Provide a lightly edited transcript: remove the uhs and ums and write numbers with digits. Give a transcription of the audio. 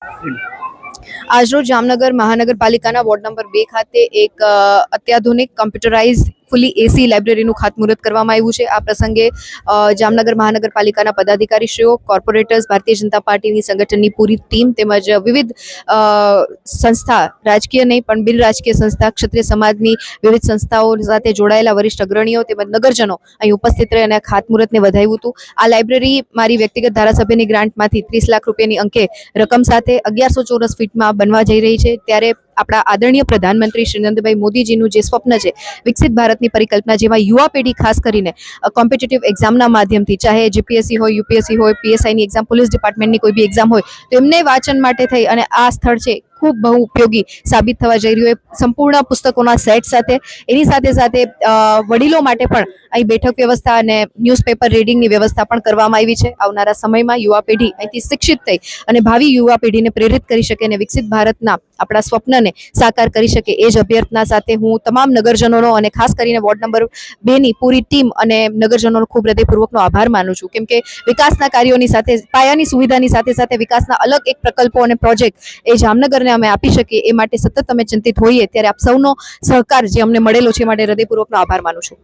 આજરોજ જામનગર મહાનગરપાલિકાના ward number 2 ખાતે એક અત્યાધુનિક કમ્પ્યુટરાઇઝ ફુલી એસી લાઇબ્રેરીનું ખાતમુહૂર્ત કરવામાં આવ્યું છે. આ પ્રસંગે જામનગર મહાનગરપાલિકાના પદાધિકારીશ્રીઓ, કોર્પોરેટર્સ, ભારતીય જનતા પાર્ટીની સંગઠનની પૂરી ટીમ તેમજ વિવિધ સંસ્થા, રાજકીય નહીં પણ બિન રાજકીય સંસ્થા, ક્ષત્રિય સમાજની વિવિધ સંસ્થાઓ સાથે જોડાયેલા વરિષ્ઠ અગ્રણીઓ તેમજ નગરજનો અહીં ઉપસ્થિત રહી અને ખાતમુહૂર્તને વધાવ્યું હતું. આ લાઇબ્રેરી મારી વ્યક્તિગત ધારાસભ્યની ગ્રાન્ટમાંથી 30 લાખ રૂપિયાની અંકે રકમ સાથે 1100 ચોરસ ફીટમાં બનવા જઈ રહી છે. ત્યારે આપણા આદરણીય પ્રધાનમંત્રી શ્રી નરેન્દ્રભાઈ મોદીજીનું જે સ્વપ્ન છે વિકસિત ભારતની પરિકલ્પના, જેમાં યુવા પેઢી ખાસ કરીને કોમ્પિટિટિવ એક્ઝામના માધ્યમથી, ચાહે જીપીએસસી હોય, યુપીએસસી હોય, પીએસઆઈની એક્ઝામ, પોલીસ ડિપાર્ટમેન્ટની કોઈ બી એક્ઝામ હોય, તો એમને વાંચન માટે થઈ અને આ સ્થળ છે ખૂબ બહુ ઉપયોગી સાબિત થવા જઈ રહ્યું. સંપૂર્ણ પુસ્તકોના સેટ સાથે એની સાથે સાથે વડીલો માટે પણ અહીં બેઠક વ્યવસ્થા અને ન્યૂઝપેપર રીડિંગની વ્યવસ્થા પણ કરવામાં આવી છે. આવનારા સમયમાં યુવા પેઢી અહીંથી શિક્ષિત થઈ અને ભાવિ યુવા પેઢીને પ્રેરિત કરી શકે અને વિકસિત ભારતના આપણા સ્વપ્નને સાકાર કરી શકે, એ જ અભ્યર્થના સાથે હું તમામ નગરજનોનો અને ખાસ કરીને વોર્ડ નંબર 2ની પૂરી ટીમ અને નગરજનોનો ખૂબ હૃદયપૂર્વકનો આભાર માનું છું. કેમ કે વિકાસના કાર્યોની સાથે, પાયાની સુવિધાની સાથે સાથે વિકાસના અલગ એક પ્રકલ્પો અને પ્રોજેક્ટ એ જામનગરને અમે આપી શકીએ એ માટે સતત અમે ચિંતિત હોઈએ ત્યારે આપ સૌનો સહકાર જે અમને મળેલો છે એ માટે હૃદયપૂર્વકનો આભાર માનું છું.